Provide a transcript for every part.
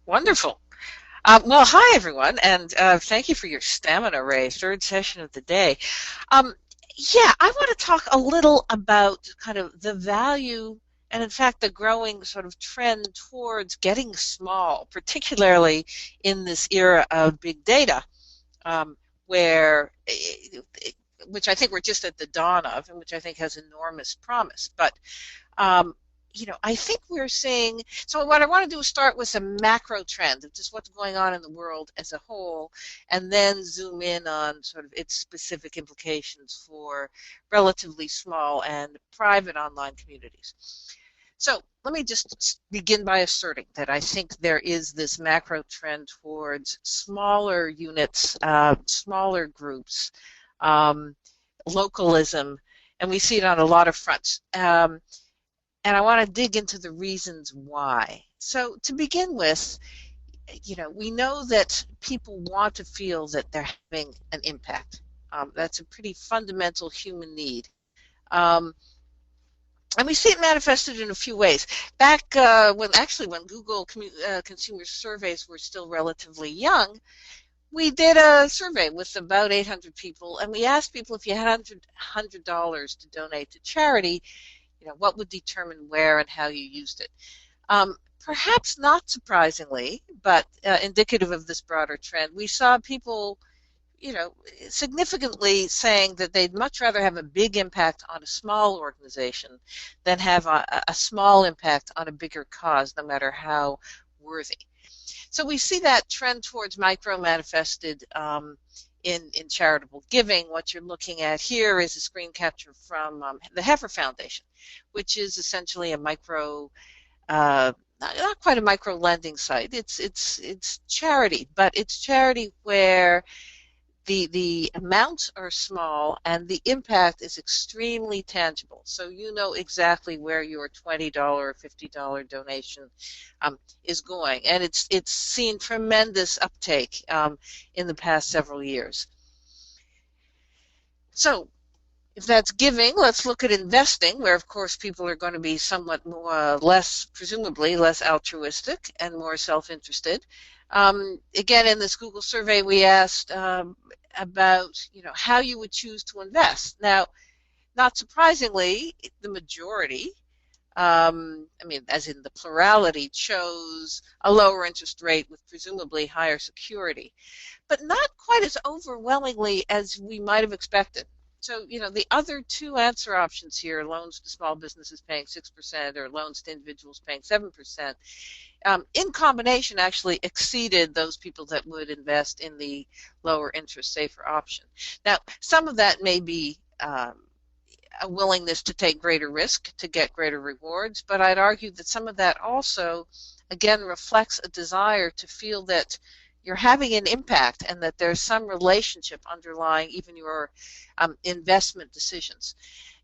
Wonderful. Well, hi everyone, and thank you for your stamina, Ray. Third session of the day. Um, yeah, I want to talk a little about kind of the value and, in fact, the growing sort of trend towards getting small, particularly in this era of big data, um, where, which I think we're just at the dawn of, and which I think has enormous promise. But um, I think we're seeing. So what I want to do is start with a macro trend of just what's going on in the world as a whole, and then zoom in on sort of its specific implications for relatively small and private online communities. So let me just begin by asserting that I think there is this macro trend towards smaller units, smaller groups, um, localism, and we see it on a lot of fronts. And I want to dig into the reasons why. So to begin with, we know that people want to feel that they're having an impact. That's a pretty fundamental human need. Um, and we see it manifested in a few ways. Back when Google consumer surveys were still relatively young, we did a survey with about 800 people, and we asked people if you had $100 to donate to charity, what would determine where and how you used it. Perhaps not surprisingly, but indicative of this broader trend, we saw people, significantly saying that they'd much rather have a big impact on a small organization than have a small impact on a bigger cause, no matter how worthy. So we see that trend towards micro manifested in charitable giving. What you're looking at here is a screen capture from the Heifer Foundation, which is essentially a micro, not quite a micro lending site. It's charity, but it's charity where the amounts are small and the impact is extremely tangible. So you know exactly where your $20 or $50 donation is going, and it's seen tremendous uptake in the past several years. So if that's giving, let's look at investing, where of course people are going to be somewhat more, presumably less altruistic and more self-interested. Again, in this Google survey, we asked about how you would choose to invest. Now, not surprisingly, the majority, as in the plurality, chose a lower interest rate with presumably higher security, but not quite as overwhelmingly as we might have expected. So, the other two answer options here, loans to small businesses paying 6% or loans to individuals paying 7%, in combination actually exceeded those people that would invest in the lower interest, safer option. Now, some of that may be a willingness to take greater risk to get greater rewards, but I'd argue that some of that also, again, reflects a desire to feel that you're having an impact and that there's some relationship underlying even your investment decisions.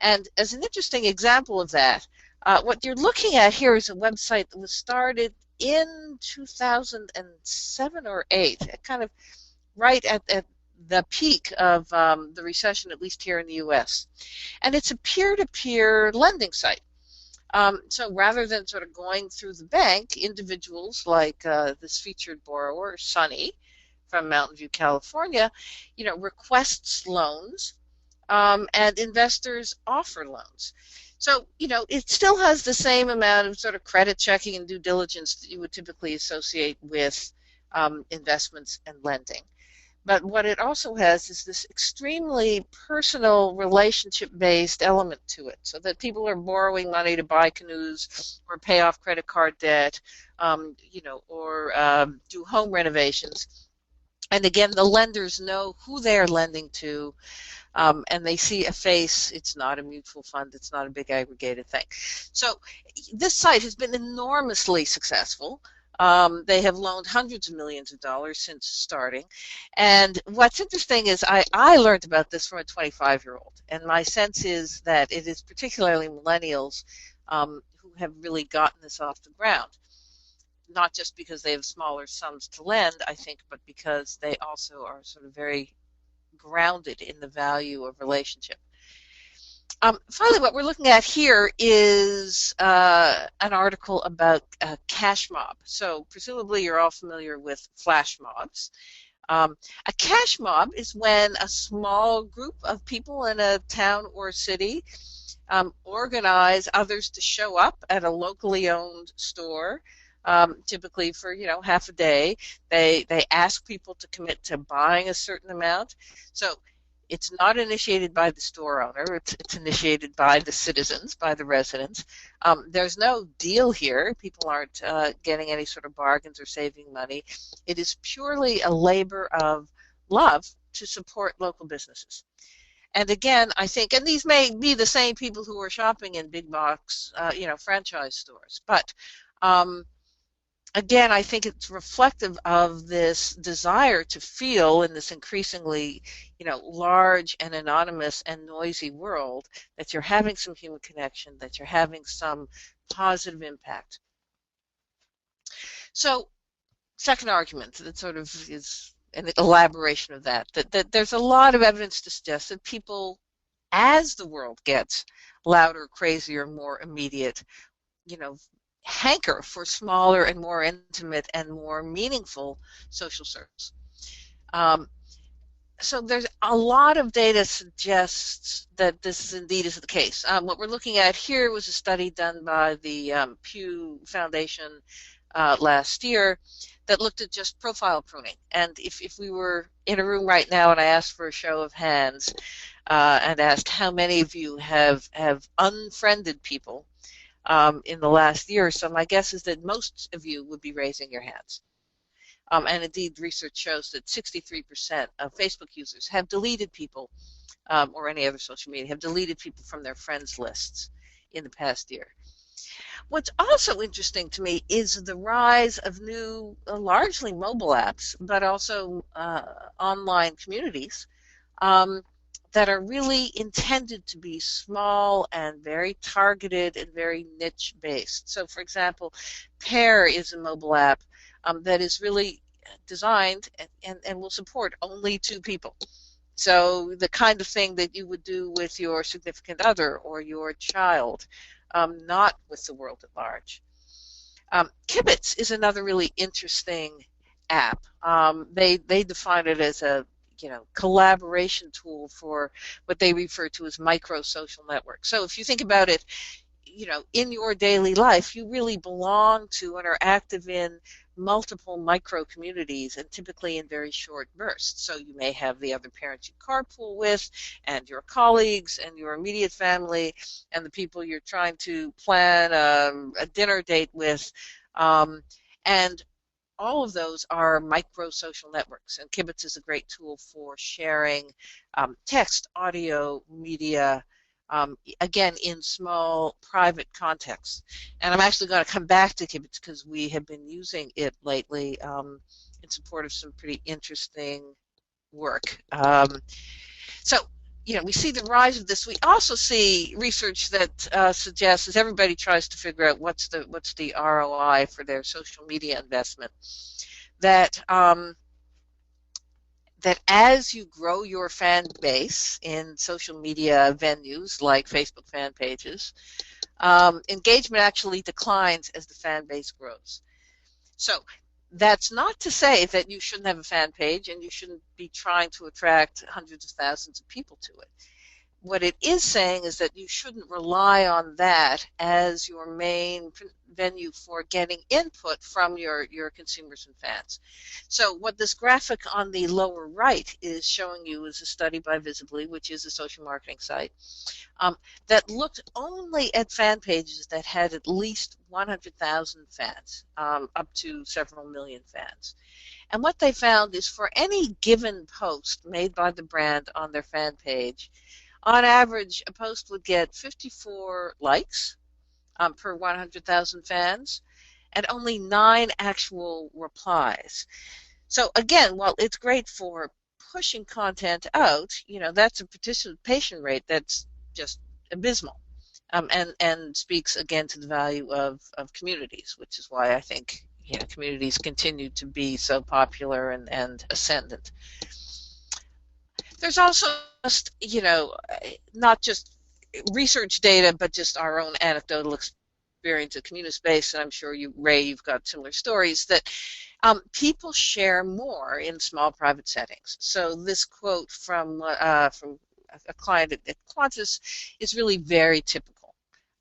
And as an interesting example of that, what you're looking at here is a website that was started in 2007 or 8, kind of right at the peak of the recession, at least here in the U.S. And it's a peer-to-peer lending site. So rather than sort of going through the bank, individuals like this featured borrower, Sunny, from Mountain View, California, requests loans, and investors offer loans. So, it still has the same amount of sort of credit checking and due diligence that you would typically associate with investments and lending. But what it also has is this extremely personal, relationship-based element to it, so that people are borrowing money to buy canoes or pay off credit card debt, or do home renovations. And again, the lenders know who they are lending to, and they see a face. It's not a mutual fund. It's not a big aggregated thing. So this site has been enormously successful. They have loaned hundreds of millions of dollars since starting. And what's interesting is I learned about this from a 25-year-old. And my sense is that it is particularly millennials who have really gotten this off the ground. Not just because they have smaller sums to lend, I think, but because they also are sort of very grounded in the value of relationship. Finally, what we're looking at here is an article about cash mob. So presumably you're all familiar with flash mobs. Um, a cash mob is when a small group of people in a town or city organize others to show up at a locally owned store, typically for half a day. They ask people to commit to buying a certain amount. So it's not initiated by the store owner. It's initiated by the citizens, by the residents. There's no deal here. People aren't getting any sort of bargains or saving money. It is purely a labor of love to support local businesses. And again, I think, and these may be the same people who are shopping in big box, franchise stores, but um, again, I think it's reflective of this desire to feel in this increasingly, large and anonymous and noisy world that you're having some human connection, that you're having some positive impact. So, second argument that sort of is an elaboration of that there's a lot of evidence to suggest that people, as the world gets louder, crazier, more immediate, hanker for smaller and more intimate and more meaningful social circles. So there's a lot of data suggests that this indeed is the case. What we're looking at here was a study done by the Pew Foundation last year that looked at just profile pruning. And if we were in a room right now and I asked for a show of hands and asked how many of you have unfriended people in the last year or so, my guess is that most of you would be raising your hands. And indeed, research shows that 63% of Facebook users have deleted people, or any other social media, have deleted people from their friends lists in the past year. What's also interesting to me is the rise of new, largely mobile apps, but also online communities that are really intended to be small and very targeted and very niche based. So for example, Pair is a mobile app that is really designed and will support only 2 people. So the kind of thing that you would do with your significant other or your child, not with the world at large. Kibitz is another really interesting app. They define it as a collaboration tool for what they refer to as micro social networks. So if you think about it, in your daily life, you really belong to and are active in multiple micro communities, and typically in very short bursts. So you may have the other parents you carpool with, and your colleagues, and your immediate family, and the people you're trying to plan a dinner date with, and all of those are micro social networks, and Kibitz is a great tool for sharing text, audio, media, again, in small private contexts. And I'm actually going to come back to Kibitz because we have been using it lately in support of some pretty interesting work. So, we see the rise of this. We also see research that suggests, as everybody tries to figure out what's the ROI for their social media investment, that that as you grow your fan base in social media venues like Facebook fan pages, engagement actually declines as the fan base grows. So that's not to say that you shouldn't have a fan page and you shouldn't be trying to attract hundreds of thousands of people to it. What it is saying is that you shouldn't rely on that as your main venue for getting input from your consumers and fans. So what this graphic on the lower right is showing you is a study by Visibly, which is a social marketing site, that looked only at fan pages that had at least 100,000 fans, up to several million fans. And what they found is for any given post made by the brand on their fan page, on average, a post would get 54 likes per 100,000 fans, and only 9 actual replies. So again, while it's great for pushing content out, that's a participation rate that's just abysmal, and speaks again to the value of communities, which is why I think communities continue to be so popular and ascendant. There's also just, not just research data, but just our own anecdotal experience at Communispace, and I'm sure you, Ray, you've got similar stories, that people share more in small private settings. So this quote from a client at Qantas is really very typical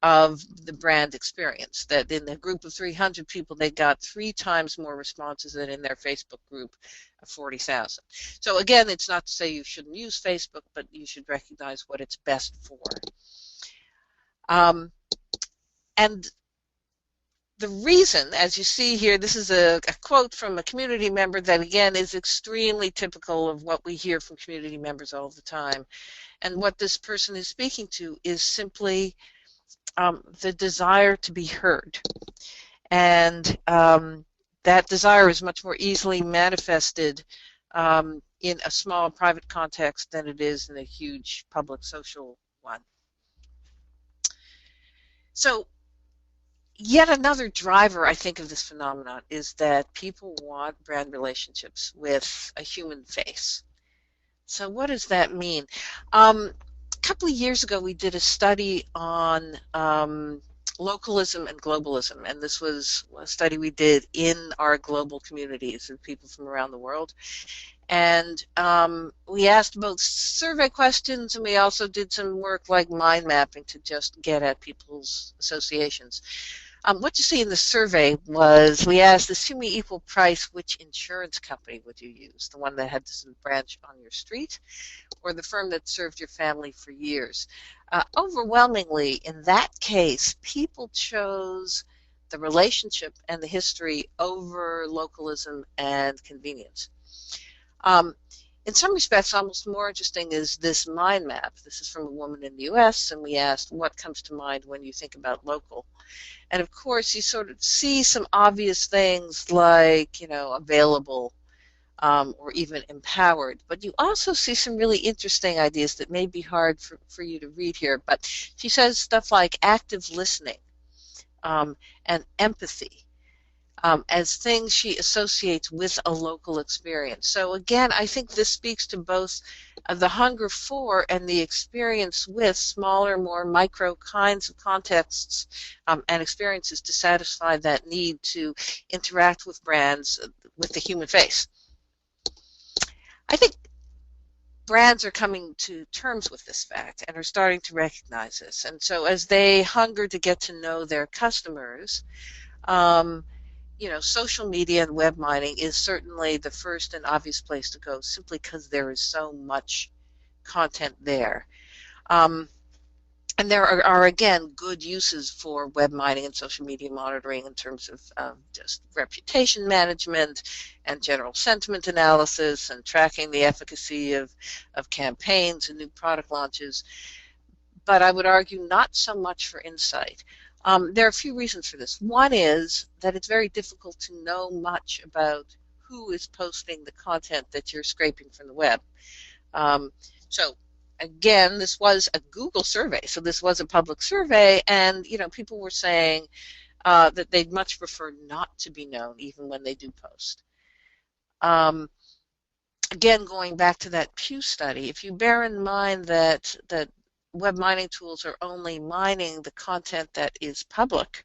of the brand experience, that in a group of 300 people, they got 3 times more responses than in their Facebook group of 40,000. So again, it's not to say you shouldn't use Facebook, but you should recognize what it's best for. And the reason, as you see here, this is a quote from a community member that, again, is extremely typical of what we hear from community members all the time. And what this person is speaking to is simply the desire to be heard. And that desire is much more easily manifested in a small private context than it is in a huge public social one. So yet another driver, I think, of this phenomenon is that people want brand relationships with a human face. So what does that mean? A couple of years ago, we did a study on localism and globalism, and this was a study we did in our global communities of people from around the world. And we asked both survey questions, and we also did some work like mind mapping to just get at people's associations. What you see in the survey was we asked, assuming equal price, which insurance company would you use? The one that had this branch on your street, or the firm that served your family for years? Overwhelmingly, in that case, people chose the relationship and the history over localism and convenience. In some respects, almost more interesting is this mind map. This is from a woman in the US, and we asked, what comes to mind when you think about local? And of course, you sort of see some obvious things like, available or even empowered. But you also see some really interesting ideas that may be hard for you to read here. But she says stuff like active listening and empathy as things she associates with a local experience. So again, I think this speaks to both the hunger for and the experience with smaller, more micro kinds of contexts and experiences to satisfy that need to interact with brands with the human face. I think brands are coming to terms with this fact and are starting to recognize this. And so as they hunger to get to know their customers, social media and web mining is certainly the first and obvious place to go, simply because there is so much content there. And there are, again, good uses for web mining and social media monitoring in terms of just reputation management and general sentiment analysis and tracking the efficacy of campaigns and new product launches. But I would argue not so much for insight. There are a few reasons for this. One is that it's very difficult to know much about who is posting the content that you're scraping from the web. So again, this was a Google survey, so this was a public survey, and people were saying that they'd much prefer not to be known even when they do post. Again, going back to that Pew study, if you bear in mind that web mining tools are only mining the content that is public,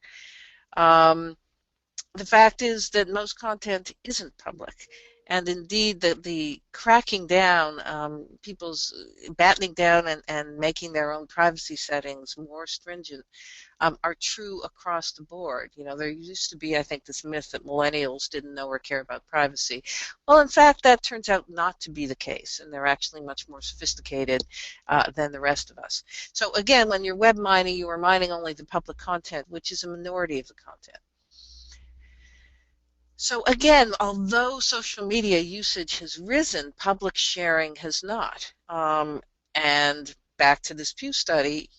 the fact is that most content isn't public. And indeed, the cracking down, people's battening down and making their own privacy settings more stringent are true across the board. There used to be, I think, this myth that millennials didn't know or care about privacy. Well, in fact, that turns out not to be the case, and they're actually much more sophisticated than the rest of us. So again, when you're web mining, you are mining only the public content, which is a minority of the content. So again, although social media usage has risen, public sharing has not. And back to this Pew study,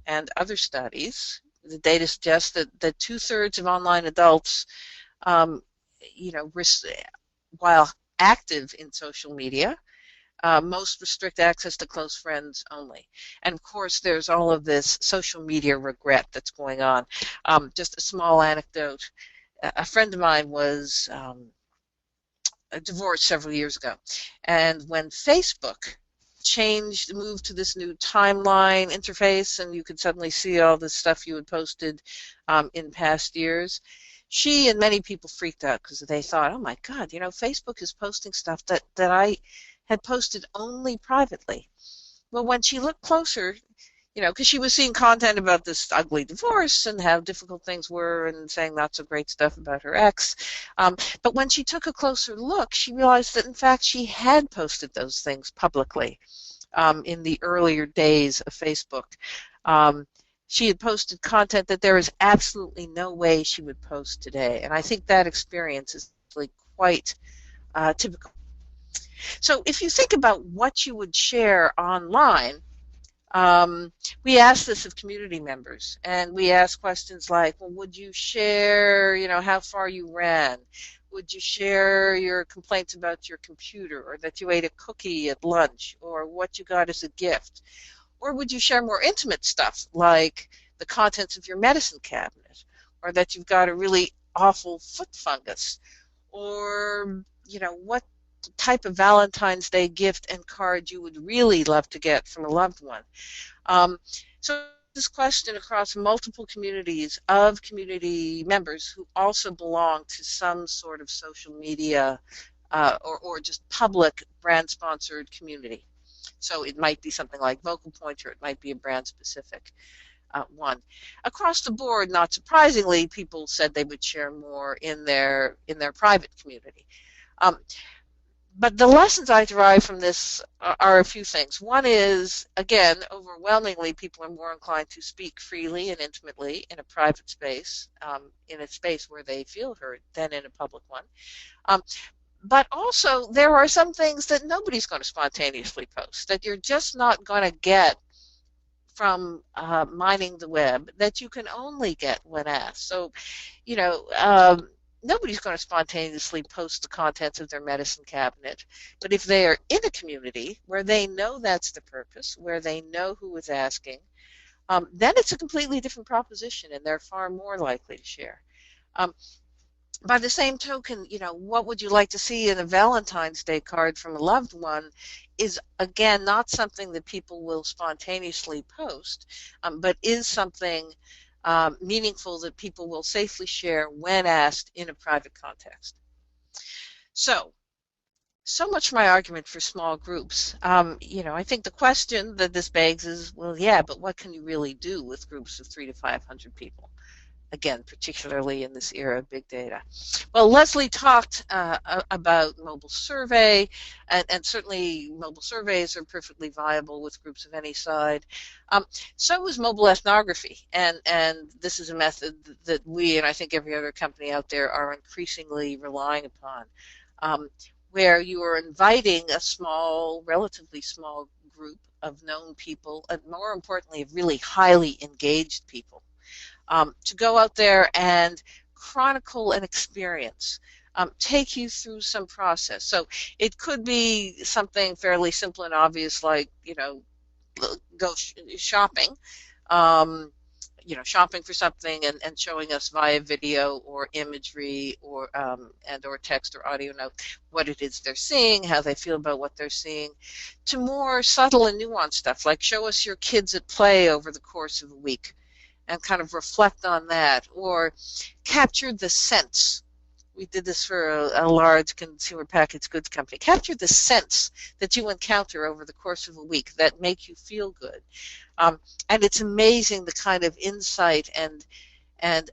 and other studies, the data suggests that 2/3 of online adults, while active in social media, most restrict access to close friends only. And of course, there's all of this social media regret that's going on. Just a small anecdote. A friend of mine was divorced several years ago, and when Facebook moved to this new timeline interface, and you could suddenly see all the stuff you had posted in past years. She and many people freaked out because they thought, oh my God, Facebook is posting stuff that I had posted only privately. Well, when she looked closer, because she was seeing content about this ugly divorce and how difficult things were and saying not so great stuff about her ex. But when she took a closer look, she realized that, in fact, she had posted those things publicly in the earlier days of Facebook. She had posted content that there is absolutely no way she would post today. And I think that experience is really quite typical. So if you think about what you would share online, we ask this of community members, and we ask questions like, well, would you share, how far you ran? Would you share your complaints about your computer, or that you ate a cookie at lunch, or what you got as a gift? Or would you share more intimate stuff, like the contents of your medicine cabinet, or that you've got a really awful foot fungus, or, what type of Valentine's Day gift and card you would really love to get from a loved one. So this question across multiple communities of community members who also belong to some sort of social media or just public brand-sponsored community. So it might be something like Vocal Point, or it might be a brand-specific one. Across the board, not surprisingly, people said they would share more in their private community. But the lessons I derive from this are a few things. One is, again, overwhelmingly, people are more inclined to speak freely and intimately in a private space, in a space where they feel heard, than in a public one. But also, there are some things that nobody's going to spontaneously post, that you're just not going to get from mining the web, that you can only get when asked. So, nobody's going to spontaneously post the contents of their medicine cabinet. But if they are in a community where they know that's the purpose, where they know who is asking, then it's a completely different proposition, and they're far more likely to share. By the same token, what would you like to see in a Valentine's Day card from a loved one is, again, not something that people will spontaneously post, but is something meaningful that people will safely share when asked in a private context. So much my argument for small groups. I think the question that this begs is, well, yeah, but what can you really do with groups of 300 to 500 people? Again, particularly in this era of big data. Well, Leslie talked about mobile survey, and certainly mobile surveys are perfectly viable with groups of any size. So is mobile ethnography, and this is a method that we, and I think every other company out there, are increasingly relying upon, where you are inviting a small, relatively small group of known people, and more importantly, of really highly engaged people, to go out there and chronicle an experience, take you through some process. So it could be something fairly simple and obvious, like, go shopping, shopping for something and showing us via video or imagery or or text or audio note what it is they're seeing, how they feel about what they're seeing, to more subtle and nuanced stuff, like show us your kids at play over the course of a week, and kind of reflect on that, or capture the sense. We did this for a large consumer packaged goods company. Capture the sense that you encounter over the course of a week that make you feel good. And it's amazing the kind of insight and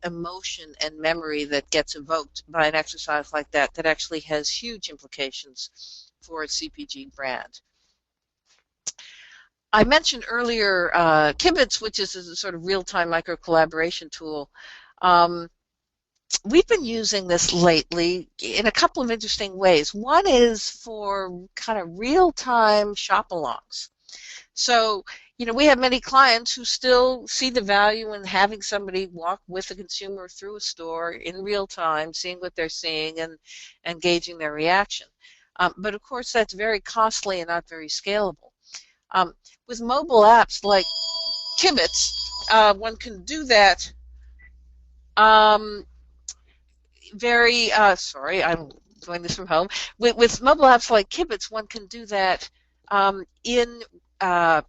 emotion and memory that gets evoked by an exercise like that actually has huge implications for a CPG brand. I mentioned earlier Kibitz, which is a sort of real-time micro-collaboration tool. We've been using this lately in a couple of interesting ways. One is for kind of real-time shop-alongs. So, we have many clients who still see the value in having somebody walk with a consumer through a store in real time, seeing what they're seeing and gauging their reaction. But of course, that's very costly and not very scalable. With mobile apps like Kibitz, one can do that sorry, I'm doing this from home. With mobile apps like Kibitz, one can do that in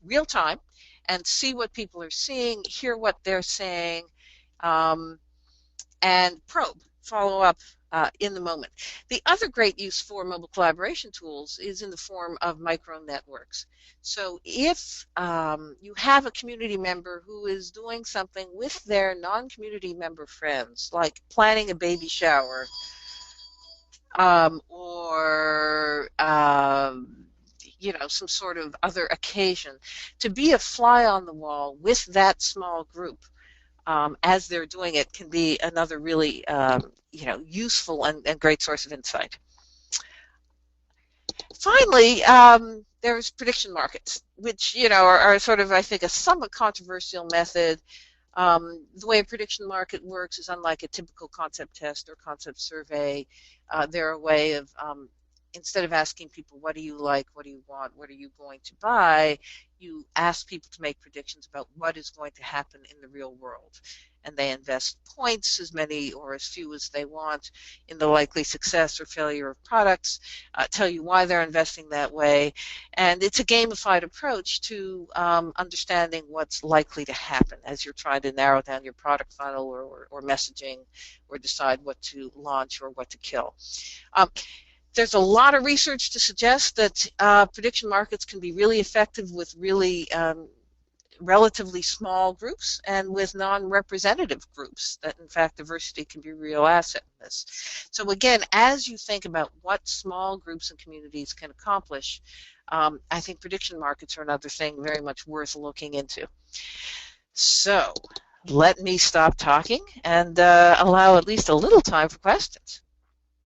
real time and see what people are seeing, hear what they're saying, um, and probe, follow up in the moment. The other great use for mobile collaboration tools is in the form of micro networks. So if you have a community member who is doing something with their non-community member friends, like planning a baby shower, or some sort of other occasion, to be a fly on the wall with that small group as they're doing it can be another really useful and great source of insight. Finally, there's prediction markets, which are sort of, I think, a somewhat controversial method. The way a prediction market works is unlike a typical concept test or concept survey. They're a way of, instead of asking people, what do you like, what do you want, what are you going to buy, you ask people to make predictions about what is going to happen in the real world. And they invest points, as many or as few as they want, in the likely success or failure of products, tell you why they're investing that way. And it's a gamified approach to understanding what's likely to happen as you're trying to narrow down your product funnel or messaging, or decide what to launch or what to kill. There's a lot of research to suggest that prediction markets can be really effective with really relatively small groups and with non-representative groups, that in fact diversity can be a real asset in this. So again, as you think about what small groups and communities can accomplish, I think prediction markets are another thing very much worth looking into. So let me stop talking and allow at least a little time for questions.